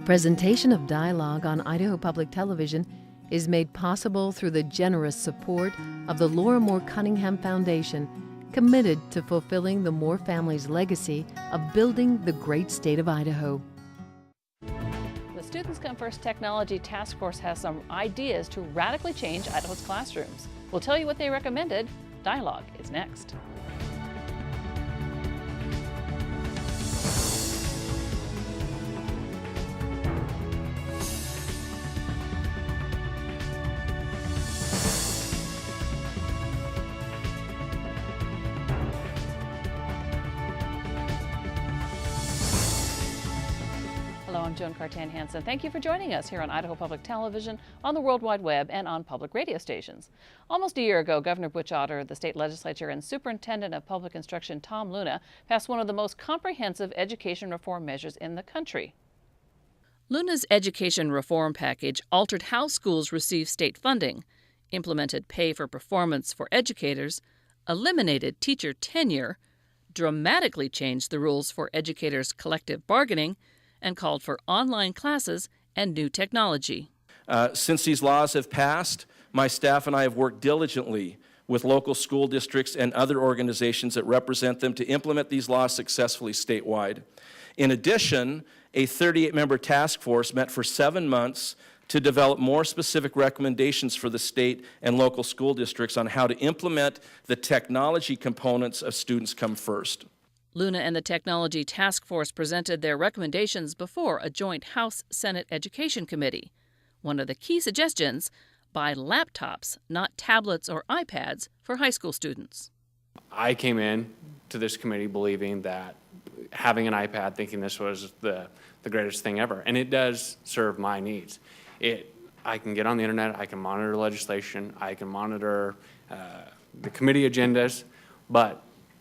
Presentation of dialogue on Idaho Public Television is made possible through the generous support of the Laura Moore Cunningham Foundation, committed to fulfilling the Moore family's legacy of building the great state of Idaho. The Students Come First Technology Task Force has some ideas to radically change Idaho's classrooms. We'll tell you what they recommended. Dialogue is next. I'm Joan Cartan Hansen. Thank you for joining us here on Idaho Public Television, on the World Wide Web, and on public radio stations. Almost a year ago, Governor Butch Otter, the state legislature, and Superintendent of Public Instruction Tom Luna passed one of the most comprehensive education reform measures in the country. Luna's education reform package altered how schools receive state funding, implemented pay for performance for educators, eliminated teacher tenure, dramatically changed the rules for educators' collective bargaining, and called for online classes and new technology. Since these laws have passed, my staff and I have worked diligently with local school districts and other organizations that represent them to implement these laws successfully statewide. In addition, a 38-member task force met for 7 months to develop more specific recommendations for the state and local school districts on how to implement the technology components of Students Come First. Luna and the Technology Task Force presented their recommendations before a joint House-Senate Education Committee. One of the key suggestions, buy laptops, not tablets or iPads, for high school students. I came in to this committee believing that having an iPad, thinking this was the greatest thing ever, and it does serve my needs. I can get on the internet, I can monitor legislation, I can monitor the committee agendas, but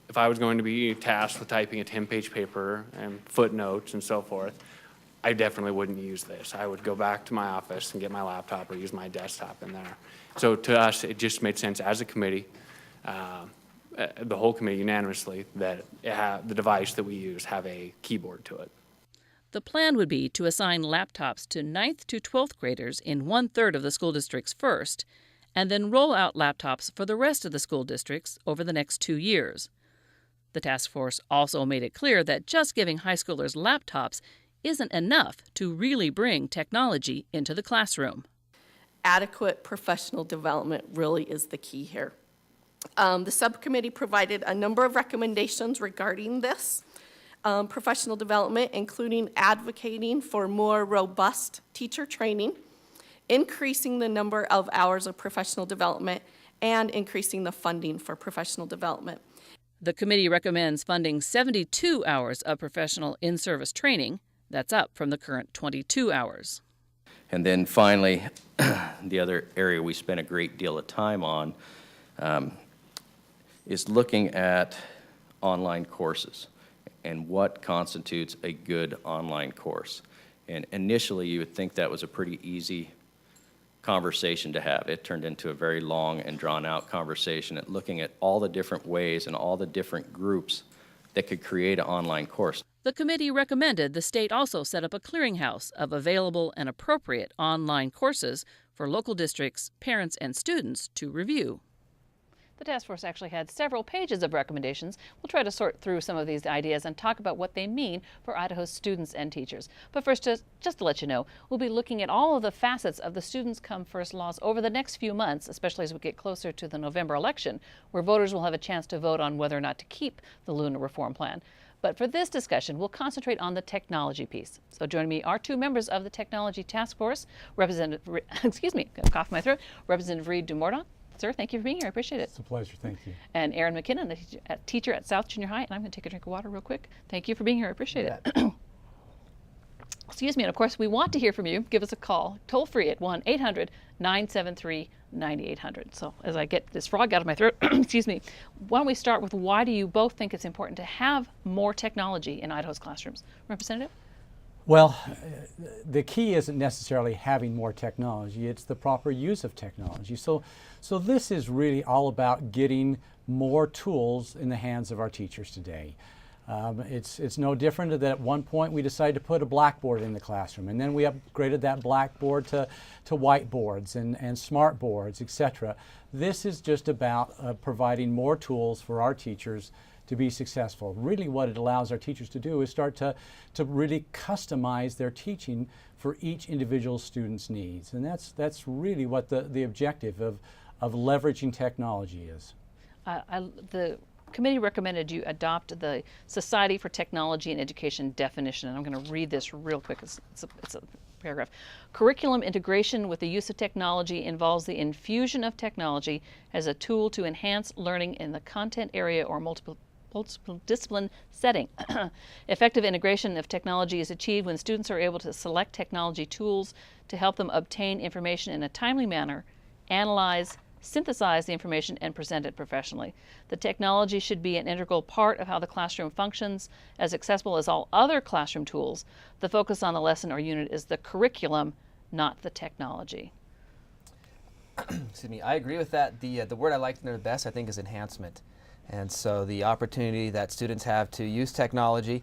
if I was going to be tasked with typing a 10-page paper and footnotes and so forth, I definitely wouldn't use this. I would go back to my office and get my laptop or use my desktop in there. So to us, it just made sense as a committee, the whole committee unanimously, that the device that we use have a keyboard to it. The plan would be to assign laptops to 9th to 12th graders in 1/3 of the school districts first, and then roll out laptops for the rest of the school districts over the next 2 years. The task force also made it clear that just giving high schoolers laptops isn't enough to really bring technology into the classroom. Adequate professional development really is the key here. The subcommittee provided a number of recommendations regarding this professional development, including advocating for more robust teacher training, increasing the number of hours of professional development, and increasing the funding for professional development. The committee recommends funding 72 hours of professional in-service training. That's up from the current 22 hours. And then finally, the other area we spent a great deal of time on is looking at online courses and what constitutes a good online course. And initially, you would think that was a pretty easy conversation to have. It turned into a very long and drawn-out conversation at looking at all the different ways and all the different groups that could create an online course. The committee recommended the state also set up a clearinghouse of available and appropriate online courses for local districts, parents, and students to review. The task force actually had several pages of recommendations. We'll try to sort through some of these ideas and talk about what they mean for Idaho's students and teachers. But first, just to let you know, we'll be looking at all of the facets of the Students Come First laws over the next few months, especially as we get closer to the November election, where voters will have a chance to vote on whether or not to keep the Luna reform plan. But for this discussion, we'll concentrate on the technology piece. So joining me are two members of the Technology Task Force, Representative Reed Dumordon. Sir, thank you for being here. I appreciate it. It's a pleasure. Thank you. And Aaron McKinnon, a teacher at South Junior High. And I'm going to take a drink of water real quick. Thank you for being here. I appreciate it. Excuse me. And of course, we want to hear from you. Give us a call, toll free at 1-800-973-9800. So as I get this frog out of my throat, excuse me, why don't we start with why do you both think it's important to have more technology in Idaho's classrooms? Representative? Well, the key isn't necessarily having more technology, it's the proper use of technology. So this is really all about getting more tools in the hands of our teachers today. It's no different that at one point we decided to put a blackboard in the classroom, and then we upgraded that blackboard to whiteboards and smart boards, etc. This is just about providing more tools for our teachers to be successful. Really what it allows our teachers to do is start to really customize their teaching for each individual student's needs. And that's really what the objective of leveraging technology is. The committee recommended you adopt the Society for Technology and Education definition, and I'm going to read this real quick. It's a paragraph. Curriculum integration with the use of technology involves the infusion of technology as a tool to enhance learning in the content area or multiple discipline setting. Effective integration of technology is achieved when students are able to select technology tools to help them obtain information in a timely manner, analyze, synthesize the information, and present it professionally. The technology should be an integral part of how the classroom functions, as accessible as all other classroom tools. The focus on the lesson or unit is the curriculum, not the technology. Excuse me, I agree with that. The word I liked there the best, I think, is enhancement. And so the opportunity that students have to use technology,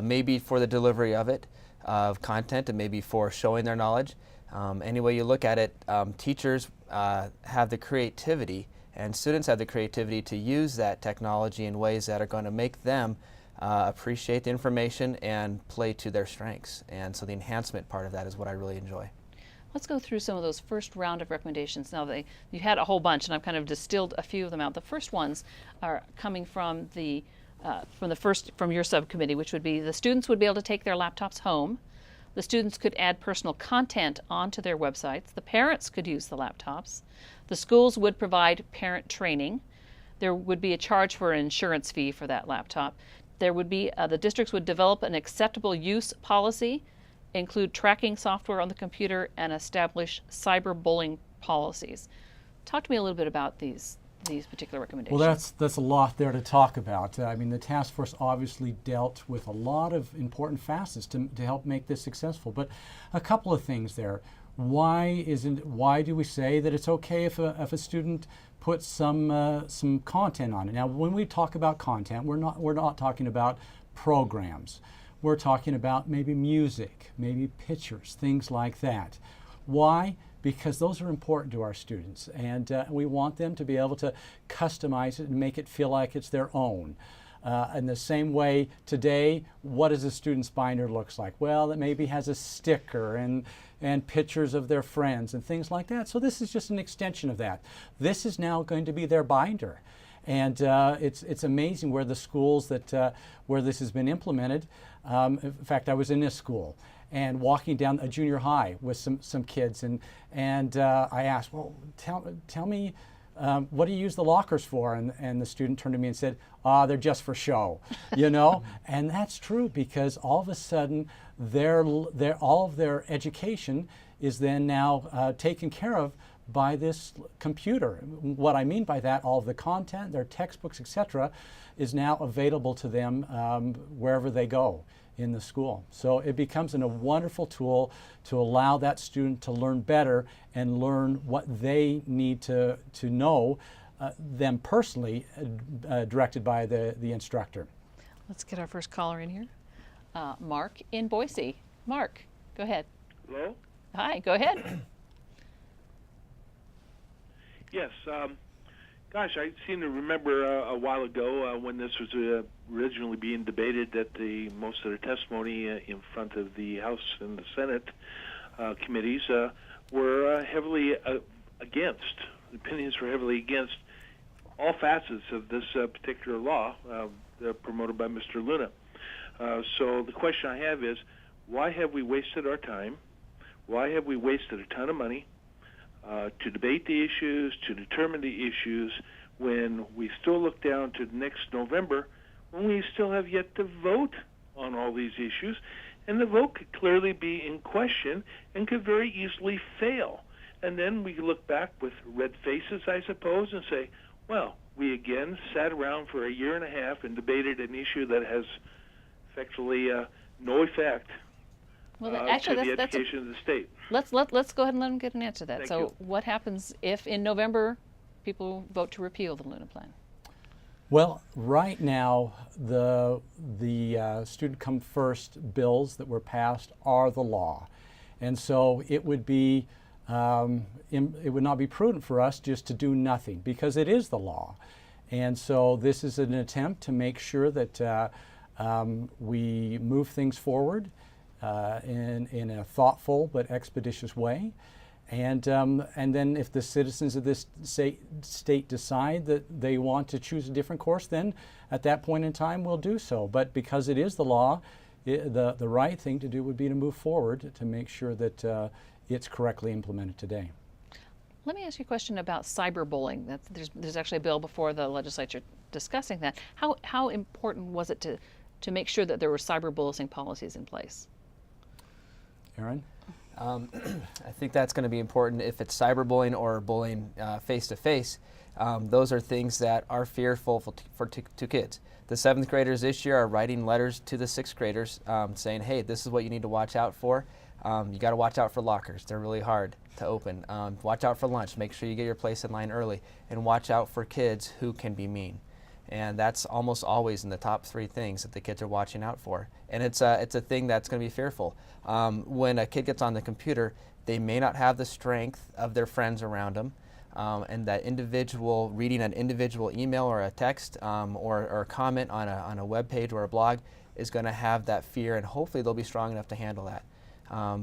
maybe for the delivery of it, of content, and maybe for showing their knowledge. Any way you look at it, teachers have the creativity and students have the creativity to use that technology in ways that are going to make them appreciate the information and play to their strengths. And so the enhancement part of that is what I really enjoy. Let's go through some of those first round of recommendations. Now, you had a whole bunch, and I've kind of distilled a few of them out. The first ones are coming from from your subcommittee, which would be the students would be able to take their laptops home. The students could add personal content onto their websites. The parents could use the laptops. The schools would provide parent training. There would be a charge for an insurance fee for that laptop. There would be the districts would develop an acceptable use policy, include tracking software on the computer, and establish cyberbullying policies. Talk to me a little bit about these particular recommendations. Well, that's a lot there to talk about. I mean, the task force obviously dealt with a lot of important facets to help make this successful. But a couple of things there. Why do we say that it's okay if a student puts some content on it? Now, when we talk about content, we're not talking about programs. We're talking about maybe music, maybe pictures, things like that. Why? Because those are important to our students, and we want them to be able to customize it and make it feel like it's their own. In the same way, today, what does a student's binder looks like? Well, it maybe has a sticker and pictures of their friends and things like that. So this is just an extension of that. This is now going to be their binder. And it's amazing where the schools where this has been implemented. In fact, I was in this school and walking down a junior high with some kids, and I asked, well, tell me, what do you use the lockers for? And the student turned to me and said, they're just for show, you know? And that's true, because all of a sudden all of their education is then now taken care of by this computer. What I mean by that, all of the content, their textbooks, etc., is now available to them wherever they go in the school. So it becomes a wonderful tool to allow that student to learn better and learn what they need to know, them personally, directed by the instructor. Let's get our first caller in here. Mark in Boise. Mark, go ahead. Hello? Hi, go ahead. Yes. Gosh, I seem to remember a while ago when this was originally being debated that most of the testimony in front of the House and the Senate committees were heavily against. The opinions were heavily against all facets of this particular law promoted by Mr. Luna. So the question I have is, why have we wasted our time? Why have we wasted a ton of money to debate the issues, to determine the issues, when we still look down to next November, when we still have yet to vote on all these issues, and the vote could clearly be in question and could very easily fail. And then we look back with red faces, I suppose, and say, well, we again sat around for a year and a half and debated an issue that has effectively no effect Well, to actually, the education of the state. Let's go ahead and let him get an answer to that. Thank So you. what happens if in November people vote to repeal the Luna Plan? Well, right now, the Student Come First bills that were passed are the law. And so it would be, it would not be prudent for us just to do nothing, because it is the law. And so this is an attempt to make sure that we move things forward in a thoughtful but expeditious way. And then if the citizens of this state decide that they want to choose a different course, then at that point in time we'll do so. But because it is the law, the right thing to do would be to move forward to make sure that it's correctly implemented today. Let me ask you a question about cyberbullying. There's actually a bill before the legislature discussing that. How important was it to make sure that there were cyberbullying policies in place? Aaron? I think that's going to be important if it's cyberbullying or bullying face-to-face. Those are things that are fearful to kids. The 7th graders this year are writing letters to the 6th graders saying, hey, this is what you need to watch out for. You got to watch out for lockers. They're really hard to open. Watch out for lunch. Make sure you get your place in line early. And watch out for kids who can be mean. And that's almost always in the top 3 things that the kids are watching out for. And it's a thing that's going to be fearful. When a kid gets on the computer, they may not have the strength of their friends around them. And that individual, reading an individual email or a text or a comment on a web page or a blog is going to have that fear, and hopefully they'll be strong enough to handle that.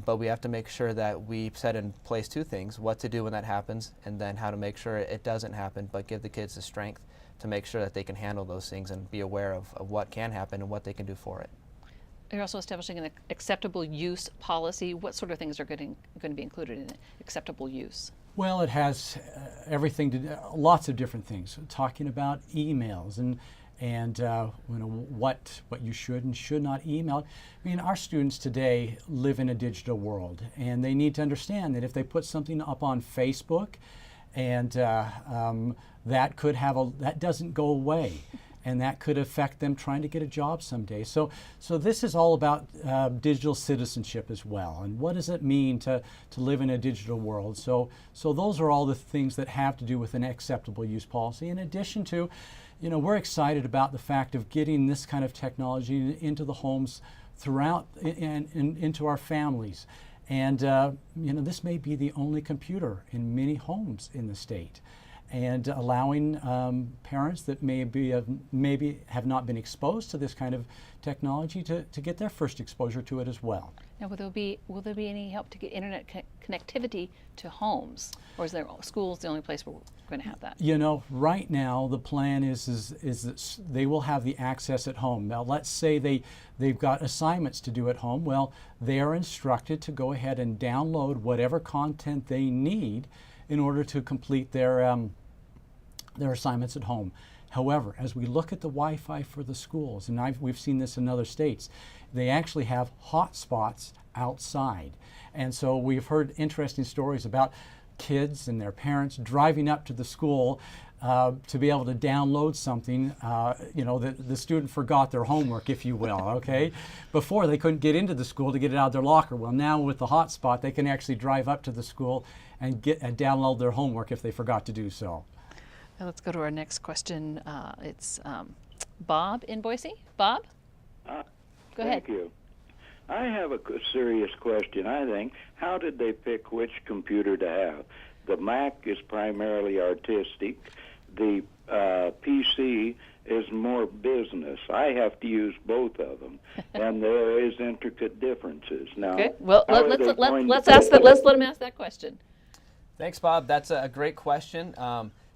But we have to make sure that we set in place 2 things: what to do when that happens, and then how to make sure it doesn't happen, but give the kids the strength to make sure that they can handle those things and be aware of what can happen and what they can do for it. You're also establishing an acceptable use policy. What sort of things are going to be included in acceptable use? Well, it has everything to do, lots of different things. Talking about emails and what you should and should not email. I mean, our students today live in a digital world, and they need to understand that if they put something up on Facebook, and that doesn't go away, and that could affect them trying to get a job someday. So this is all about digital citizenship as well, and what does it mean to live in a digital world. So those are all the things that have to do with an acceptable use policy. In addition to, we're excited about the fact of getting this kind of technology into the homes throughout and into our families. And this may be the only computer in many homes in the state, and allowing parents that maybe have not been exposed to this kind of technology to get their first exposure to it as well. Now, will there be any help to get internet connectivity to homes, or is schools the only place where we're going to have that? Right now the plan is that they will have the access at home. Now, let's say they've got assignments to do at home. Well, they are instructed to go ahead and download whatever content they need in order to complete their assignments at home. However, as we look at the Wi-Fi for the schools, and we've seen this in other states, they actually have hotspots outside. And so we've heard interesting stories about kids and their parents driving up to the school to be able to download something, the student forgot their homework, if you will, okay? Before, they couldn't get into the school to get it out of their locker. Well, now with the hotspot, they can actually drive up to the school and download their homework if they forgot to do so. Now let's go to our next question. It's Bob in Boise. Bob? Go ahead. Thank you. I have a serious question, I think. How did they pick which computer to have? The Mac is primarily artistic. The PC is more business. I have to use both of them, and there is intricate differences. Now, okay. Well, let's let him ask that question. Thanks, Bob. That's a great question.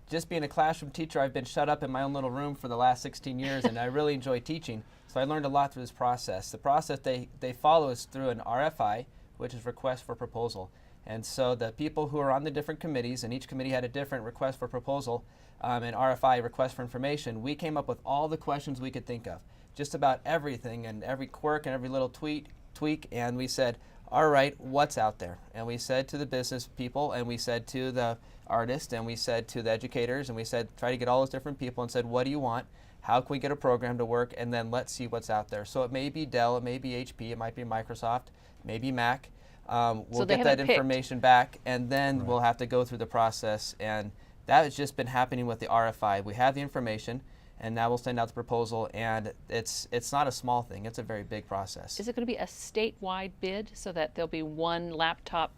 Just being a classroom teacher, I've been shut up in my own little room for the last 16 years, and I really enjoy teaching. So I learned a lot through this process. The process they follow is through an RFI, which is request for proposal. And so the people who are on the different committees, and each committee had a different request for proposal, and RFI, request for information, we came up with all the questions we could think of, just about everything and every quirk and every little tweak, and we said, all right, what's out there? And we said to the business people, and we said to the artists, and we said to the educators, and we said, try to get all those different people and said, what do you want? How can we get a program to work? And then let's see what's out there. So it may be Dell, it may be HP, it might be Microsoft, maybe Mac. We'll get that information back, and then we'll have to go through the process. And that has just been happening with the RFI. We have the information, and now we'll send out the proposal, and it's not a small thing. It's a very big process. Is it going to be a statewide bid so that there'll be one laptop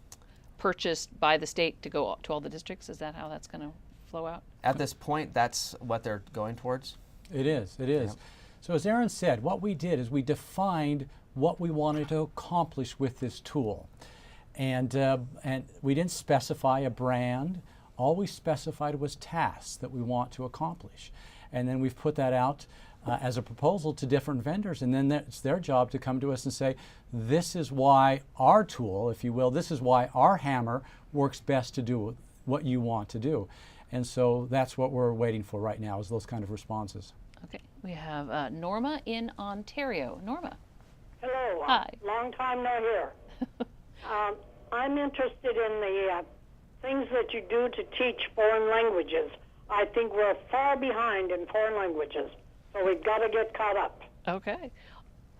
purchased by the state to go to all the districts? Is that how that's going to flow out? At this point, that's what they're going towards. It is. Yep. So as Aaron said, what we did is we defined what we wanted to accomplish with this tool. And we didn't specify a brand. All we specified was tasks that we want to accomplish. And then we've put that out as a proposal to different vendors, and then it's their job to come to us and say, this is why our tool, if you will, this is why our hammer works best to do what you want to do. And so that's what we're waiting for right now, is those kind of responses. Okay, we have Norma in Ontario. Norma. Hello. Hi. Long time no hear. I'm interested in the things that you do to teach foreign languages. I think we're far behind in foreign languages, so we've got to get caught up. Okay.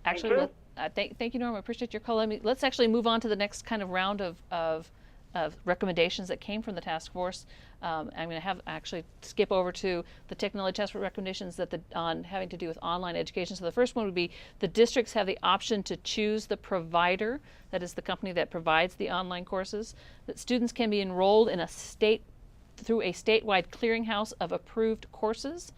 Actually, thank you, Norma. I appreciate your call. Let's actually move on to the next kind of round of recommendations that came from the task force. I'm going to have actually skip over to the technology task force recommendations that on having to do with online education. So the first one would be the districts have the option to choose the provider, that is the company that provides the online courses. That students can be enrolled in through a statewide clearinghouse of approved courses,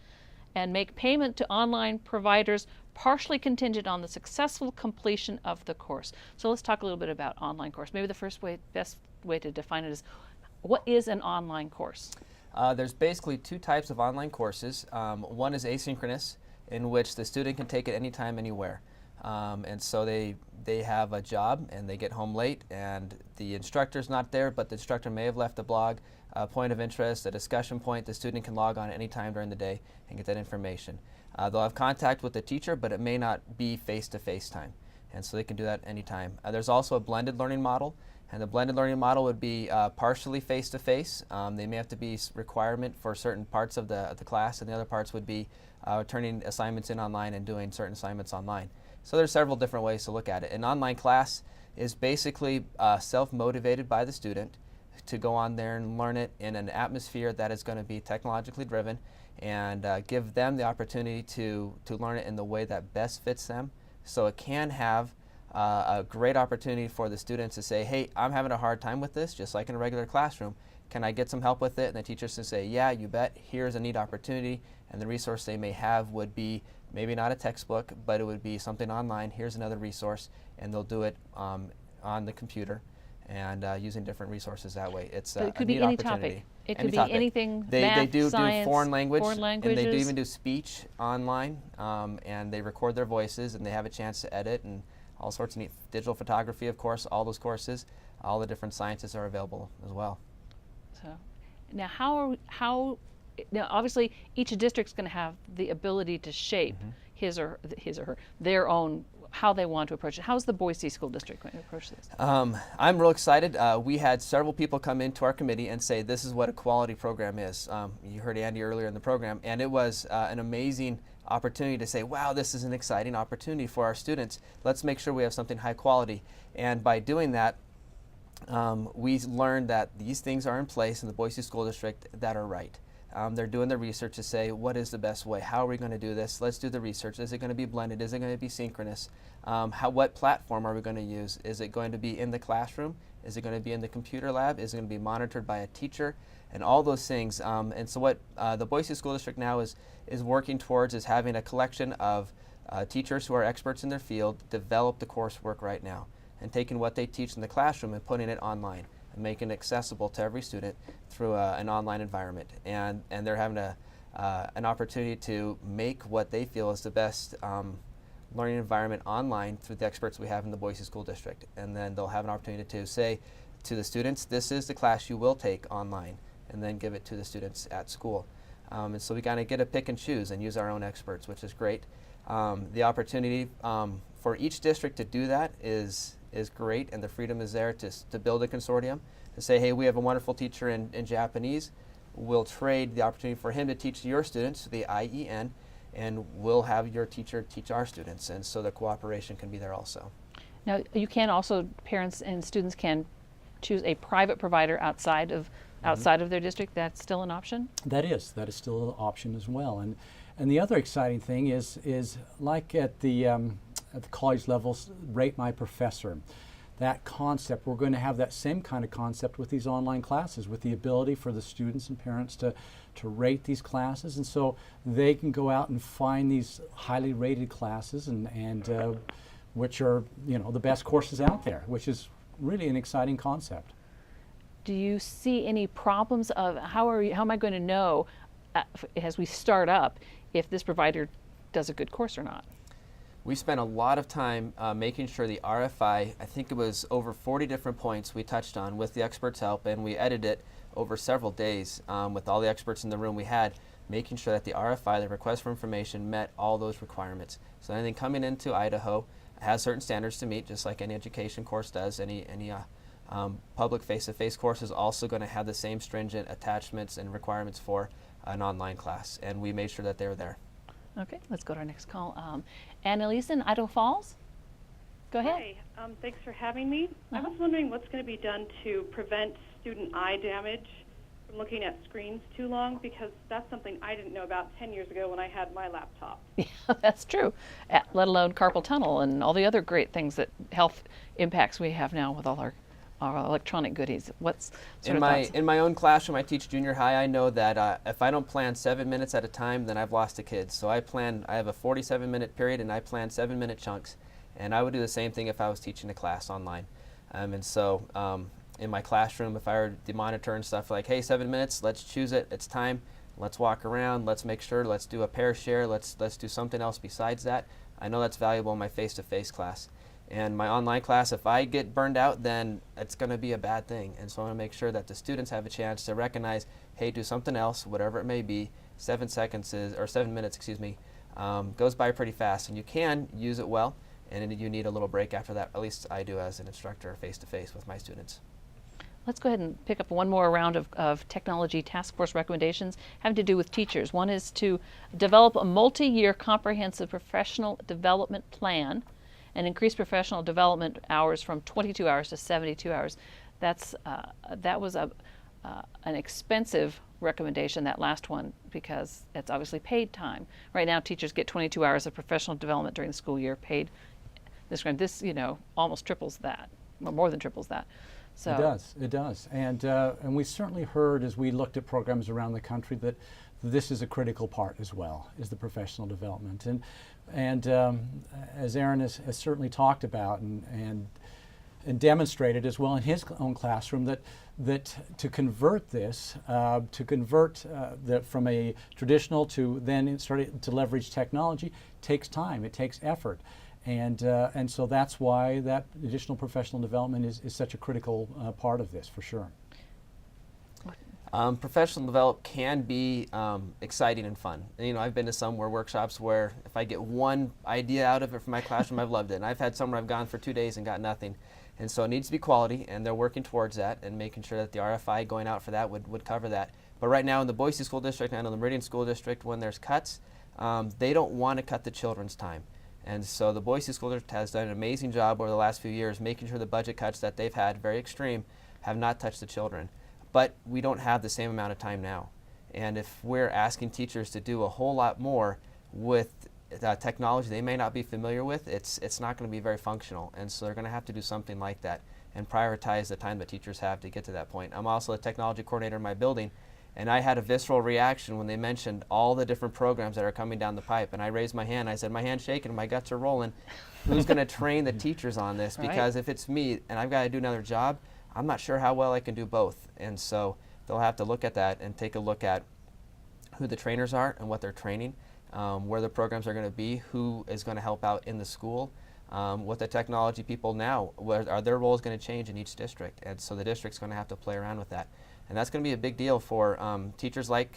and make payment to online providers partially contingent on the successful completion of the course. So let's talk a little bit about online course. Maybe the best way to define it is, what is an online course? There's basically two types of online courses. One is asynchronous, in which the student can take it anytime, anywhere. And so they have a job and they get home late and the instructor's not there, but the instructor may have left a blog, a point of interest, a discussion point. The student can log on anytime during the day and get that information. They'll have contact with the teacher, but it may not be face-to-face time. And so they can do that anytime. There's also a blended learning model. And the blended learning model would be partially face-to-face. They may have to be requirement for certain parts of the class, and the other parts would be turning assignments in online and doing certain assignments online. So there's several different ways to look at it. An online class is basically self-motivated by the student to go on there and learn it in an atmosphere that is going to be technologically driven, and give them the opportunity to learn it in the way that best fits them. So it can have a great opportunity for the students to say, hey, I'm having a hard time with this, just like in a regular classroom. Can I get some help with it? And the teachers can say, yeah, you bet. Here's a neat opportunity. And the resource they may have would be maybe not a textbook, but it would be something online. Here's another resource. And they'll do it on the computer and using different resources that way. It's But it could a be neat any opportunity. topic. It Any could be topic. anything, They math, do science, foreign languages, and they do languages. even do speech online, and they record their voices, and they have a chance to edit, and all sorts of neat digital photography, of course, all those courses, all the different sciences are available as well. So now now obviously each district's going to have the ability to shape his or her their own, how they want to approach it. How's the Boise School District going to approach this? I'm real excited. We had several people come into our committee and say this is what a quality program is. You heard Andy earlier in the program, and it was an amazing opportunity to say, wow, this is an exciting opportunity for our students. Let's make sure we have something high quality. And by doing that, we learned that these things are in place in the Boise School District that are right. They're doing the research to say, what is the best way? How are we going to do this? Let's do the research. Is it going to be blended? Is it going to be synchronous? What platform are we going to use? Is it going to be in the classroom? Is it going to be in the computer lab? Is it going to be monitored by a teacher? And all those things. And so what the Boise School District now is working towards is having a collection of teachers who are experts in their field develop the coursework right now, and taking what they teach in the classroom and putting it online and making it accessible to every student through an online environment. And they're having an opportunity to make what they feel is the best learning environment online through the experts we have in the Boise School District. And then they'll have an opportunity to say to the students, this is the class you will take online, and then give it to the students at school. And so we kind of get to pick and choose and use our own experts, which is great. The opportunity for each district to do that is great, and the freedom is there to build a consortium, to say, hey, we have a wonderful teacher in Japanese. We'll trade the opportunity for him to teach your students, the IEN, and we'll have your teacher teach our students, and so the cooperation can be there also. Now, you can also, parents and students can choose a private provider outside of their district, that's still an option? That is still an option as well. And the other exciting thing is like at the college levels, rate my professor. That concept, we're going to have that same kind of concept with these online classes, with the ability for the students and parents to rate these classes, and so they can go out and find these highly rated classes and which are, you know, the best courses out there, which is really an exciting concept. Do you see any problems of how am I going to know as we start up if this provider does a good course or not? We spent a lot of time making sure the RFI, I think it was over 40 different points we touched on with the experts' help, and we edited it over several days with all the experts in the room we had, making sure that the RFI, the request for information, met all those requirements. So anything coming into Idaho has certain standards to meet, just like any education course does. Any public face-to-face course is also going to have the same stringent attachments and requirements for an online class, and we made sure that they were there. Okay, let's go to our next call. Annalise in Idaho Falls, go ahead. Hi, thanks for having me. I was wondering what's going to be done to prevent student eye damage from looking at screens too long, because that's something I didn't know about 10 years ago when I had my laptop. Yeah, that's true, let alone carpal tunnel and all the other great things that health impacts we have now with all our electronic goodies. What's in my own classroom? I teach junior high. I know that if I don't plan 7 minutes at a time, then I've lost a kid. So I have a 47-minute period, and I plan 7-minute chunks. And I would do the same thing if I was teaching a class online. And so in my classroom, if I were to monitor and stuff, like, hey, 7 minutes, let's choose it. It's time. Let's walk around. Let's make sure. Let's do a pair share. Let's do something else besides that. I know that's valuable in my face-to-face class. And my online class, if I get burned out, then it's going to be a bad thing. And so I want to make sure that the students have a chance to recognize, hey, do something else, whatever it may be. 7 minutes, goes by pretty fast. And you can use it well, and you need a little break after that. At least I do as an instructor face-to-face with my students. Let's go ahead and pick up one more round of technology task force recommendations having to do with teachers. One is to develop a multi-year comprehensive professional development plan and increase professional development hours from 22 hours to 72 hours. That was an expensive recommendation, that last one, because it's obviously paid time. Right now, teachers get 22 hours of professional development during the school year paid. This almost triples that, or more than triples that. So It does. And we certainly heard as we looked at programs around the country that this is a critical part as well, is the professional development. And as Aaron has certainly talked about and demonstrated as well in his own classroom, that to convert this, from a traditional to then starting to leverage technology takes time, it takes effort. And so that's why that additional professional development is such a critical part of this, for sure. Professional development can be exciting and fun. And, I've been to some workshops where if I get one idea out of it from my classroom, I've loved it. And I've had some where I've gone for 2 days and got nothing. And so it needs to be quality, and they're working towards that and making sure that the RFI going out for that would cover that. But right now in the Boise School District and in the Meridian School District, when there's cuts, they don't want to cut the children's time. And so the Boise School District has done an amazing job over the last few years making sure the budget cuts that they've had, very extreme, have not touched the children. But we don't have the same amount of time now. And if we're asking teachers to do a whole lot more with technology they may not be familiar with, it's not going to be very functional. And so they're going to have to do something like that and prioritize the time that teachers have to get to that point. I'm also a technology coordinator in my building, and I had a visceral reaction when they mentioned all the different programs that are coming down the pipe. And I raised my hand. I said, my hand's shaking, my guts are rolling. Who's going to train the teachers on this? Because if it's me and I've got to do another job, I'm not sure how well I can do both. And so they'll have to look at that and take a look at who the trainers are and what they're training, where the programs are going to be, who is going to help out in the school, what the technology people now, are their roles going to change in each district. And so the district's going to have to play around with that. And that's going to be a big deal for teachers like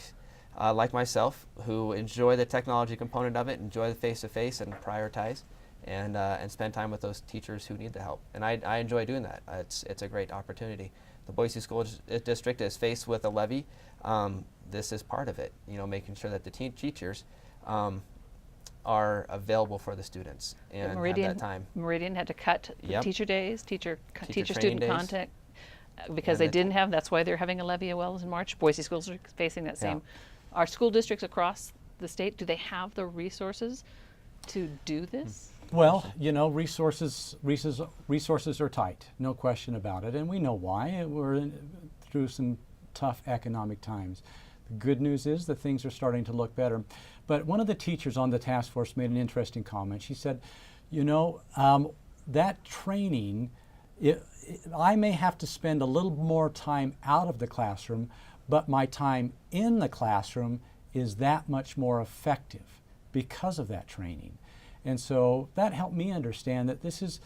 myself, who enjoy the technology component of it, enjoy the face-to-face and prioritize, and spend time with those teachers who need the help. And I enjoy doing that. It's a great opportunity. The Boise School District is faced with a levy. This is part of it, making sure that the teachers are available for the students and have that time. Meridian had to cut the teacher days, teacher-student contact. because they didn't have, that's why they're having a levy wells in March. Boise schools are facing that same. Our school districts across the state, do they have the resources to do this? Well, you know, resources are tight, no question about it, and we know why. We're through some tough economic times. The good news is that things are starting to look better. But one of the teachers on the task force made an interesting comment. She said, you know, that training, I may have to spend a little more time out of the classroom, but my time in the classroom is that much more effective because of that training. And so that helped me understand that this is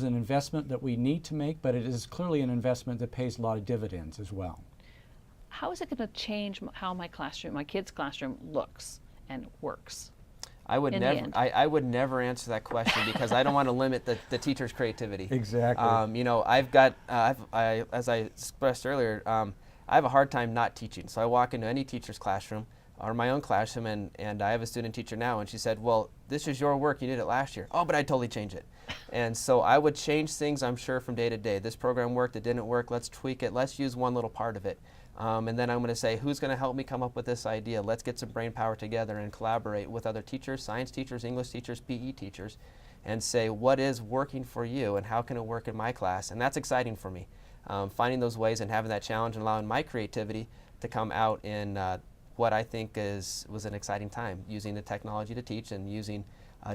an investment that we need to make, but it is clearly an investment that pays a lot of dividends as well. How is it going to change how my kid's classroom looks and works? I would never answer that question because I don't want to limit the teacher's creativity. Exactly. You know, I've got, as I expressed earlier, I have a hard time not teaching. So I walk into any teacher's classroom or my own classroom, and I have a student teacher now, and she said, well, this is your work, you did it last year. Oh, but I'd totally change it. And so I would change things, I'm sure, from day to day. This program worked, it didn't work, let's tweak it, let's use one little part of it. And then I'm going to say, who's going to help me come up with this idea? Let's get some brain power together and collaborate with other teachers, science teachers, English teachers, PE teachers, and say, what is working for you and how can it work in my class? And that's exciting for me, finding those ways and having that challenge and allowing my creativity to come out in what I think was an exciting time, using the technology to teach and using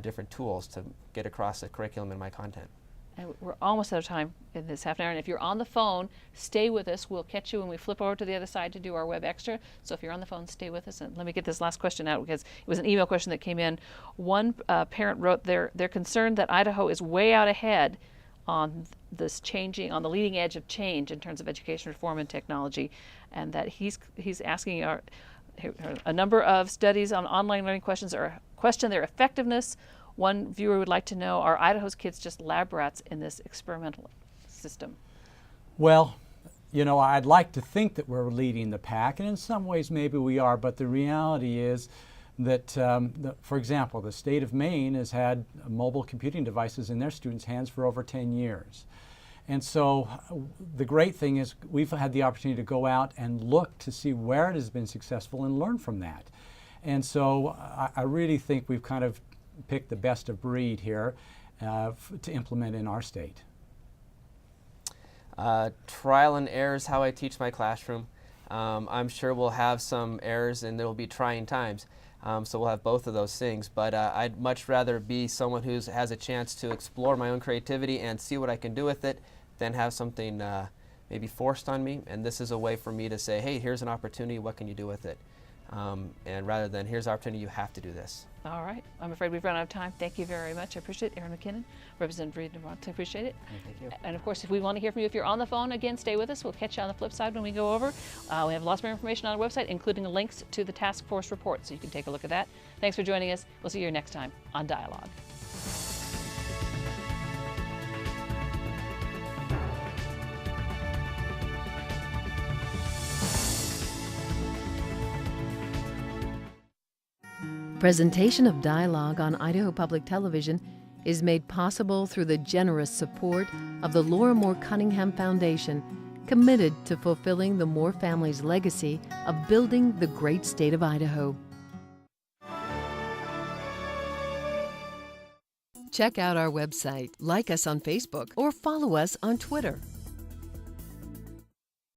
different tools to get across the curriculum in my content. And we're almost out of time in this half an hour. And if you're on the phone, stay with us. We'll catch you when we flip over to the other side to do our web extra. So if you're on the phone, stay with us. And let me get this last question out because it was an email question that came in. One parent wrote they're concerned that Idaho is way out ahead on this changing, on the leading edge of change in terms of education reform and technology, and that he's asking a number of studies on online learning questions question their effectiveness. One viewer would like to know, are Idaho's kids just lab rats in this experimental system? Well, you know, I'd like to think that we're leading the pack, and in some ways maybe we are, but the reality is that, for example, the state of Maine has had mobile computing devices in their students' hands for over 10 years. And so the great thing is we've had the opportunity to go out and look to see where it has been successful and learn from that. And so I really think we've kind of picked the best of breed here to implement in our state. Trial and error is how I teach my classroom. I'm sure we'll have some errors and there will be trying times. So we'll have both of those things, but I'd much rather be someone who has a chance to explore my own creativity and see what I can do with it than have something maybe forced on me. And this is a way for me to say, hey, here's an opportunity, what can you do with it? And rather than, here's an opportunity, you have to do this. All right. I'm afraid we've run out of time. Thank you very much. I appreciate it. Erin McKinnon, Representative Reed Nebraska, I appreciate it. Thank you. And of course, if we want to hear from you, if you're on the phone, again, stay with us. We'll catch you on the flip side when we go over. We have lots more information on our website, including links to the task force report, so you can take a look at that. Thanks for joining us. We'll see you next time on Dialogue. Presentation of Dialogue on Idaho Public Television is made possible through the generous support of the Laura Moore Cunningham Foundation, committed to fulfilling the Moore family's legacy of building the great state of Idaho. Check out our website, like us on Facebook, or follow us on Twitter.